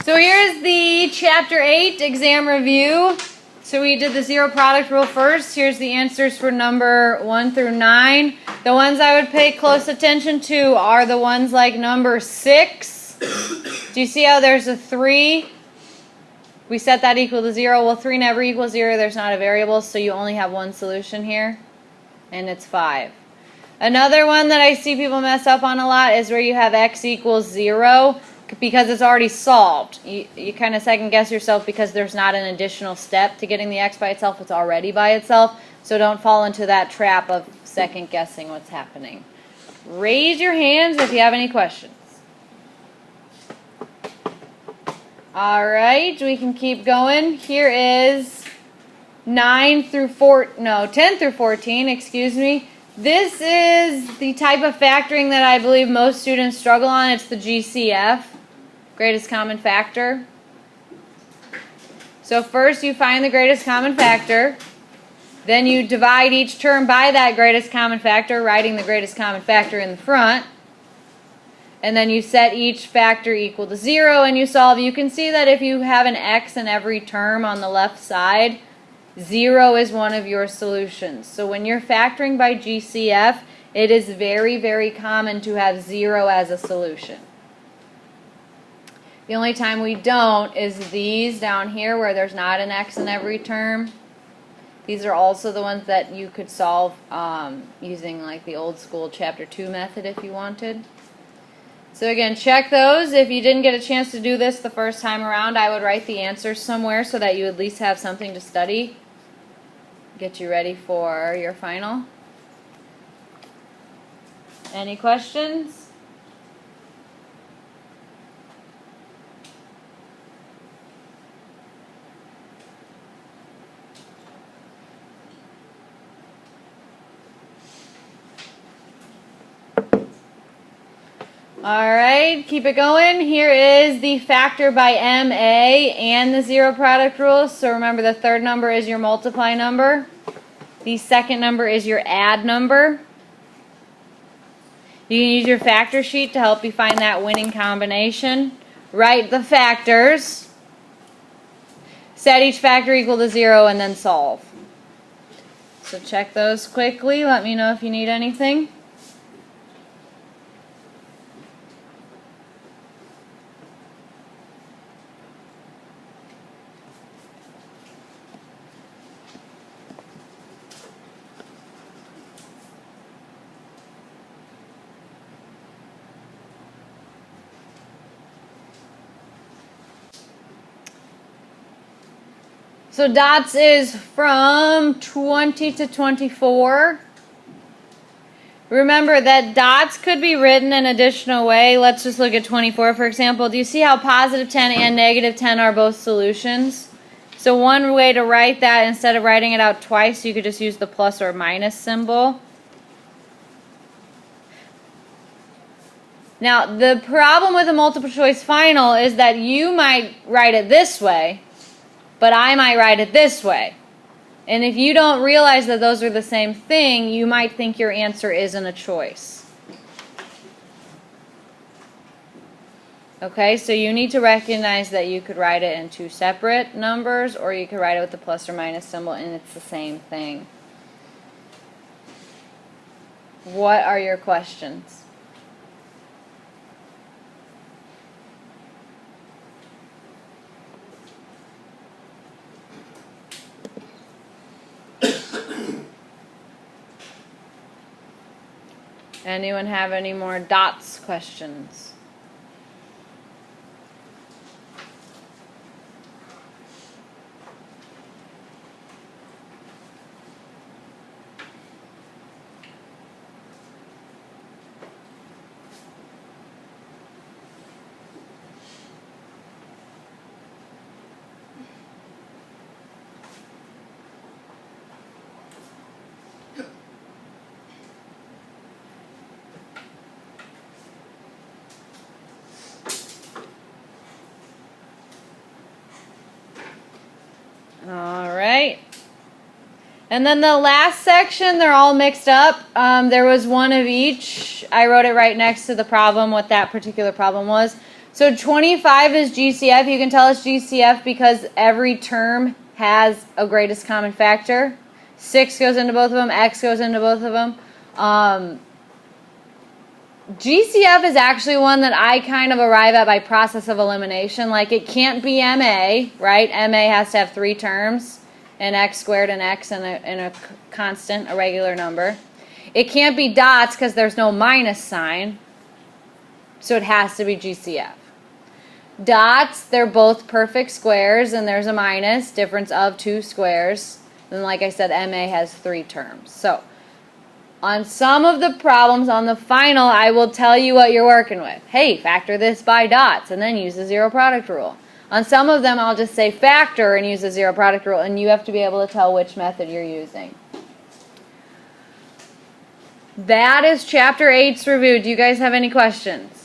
So here's the Chapter 8 exam review. So we did the zero product rule first. Here's the answers for number 1 through 9. The ones I would pay close attention to are the ones like number 6. Do you see how there's a 3? We set that equal to 0. Well, 3 never equals 0. There's not a variable, so you only have one solution here, and it's 5. Another one that I see people mess up on a lot is where you have x equals 0 because it's already solved. You kind of second guess yourself because there's not an additional step to getting the x by itself. It's already by itself. So don't fall into that trap of second guessing what's happening. Raise your hands if you have any questions. All right, we can keep going. Here is 10 through 14, excuse me. This is the type of factoring that I believe most students struggle on. It's the GCF, greatest common factor. So first you find the greatest common factor. Then you divide each term by that greatest common factor, writing the greatest common factor in the front. And then you set each factor equal to 0 and you solve. You can see that if you have an x in every term on the left side, 0 is one of your solutions. So when you're factoring by GCF, it is very, very common to have 0 as a solution. The only time we don't is these down here where there's not an x in every term. These are also the ones that you could solve using like the old school Chapter 2 method if you wanted. So again, check those. If you didn't get a chance to do this the first time around, I would write the answers somewhere so that you at least have something to study. Get you ready for your final. Any questions? All right, keep it going. Here is the factor by MA and the zero product rule. So remember, the third number is your multiply number. The second number is your add number. You can use your factor sheet to help you find that winning combination. Write the factors. Set each factor equal to 0 and then solve. So check those quickly. Let me know if you need anything. So dots is from 20 to 24. Remember that dots could be written an additional way. Let's just look at 24 for example. Do you see how positive 10 and negative 10 are both solutions? So one way to write that, instead of writing it out twice, you could just use the plus or minus symbol. Now the problem with a multiple choice final is that you might write it this way, but I might write it this way. And if you don't realize that those are the same thing, you might think your answer isn't a choice. Okay, so you need to recognize that you could write it in two separate numbers, or you could write it with the plus or minus symbol, and it's the same thing. What are your questions? Anyone have any more dots questions? All right. And then the last section, they're all mixed up. There was one of each. I wrote it right next to the problem, what that particular problem was. So 25 is GCF. You can tell it's GCF because every term has a greatest common factor. 6 goes into both of them. X goes into both of them. GCF is actually one that I kind of arrive at by process of elimination. Like, it can't be MA, right? MA has to have 3 terms, an X squared, an X, and a constant, a regular number. It can't be dots because there's no minus sign, so it has to be GCF. Dots, they're both perfect squares, and there's a minus, difference of 2 squares. And like I said, MA has 3 terms. So, on some of the problems on the final, I will tell you what you're working with. Hey, factor this by dots, and then use the zero product rule. On some of them, I'll just say factor and use the zero product rule, and you have to be able to tell which method you're using. That is Chapter 8's review. Do you guys have any questions?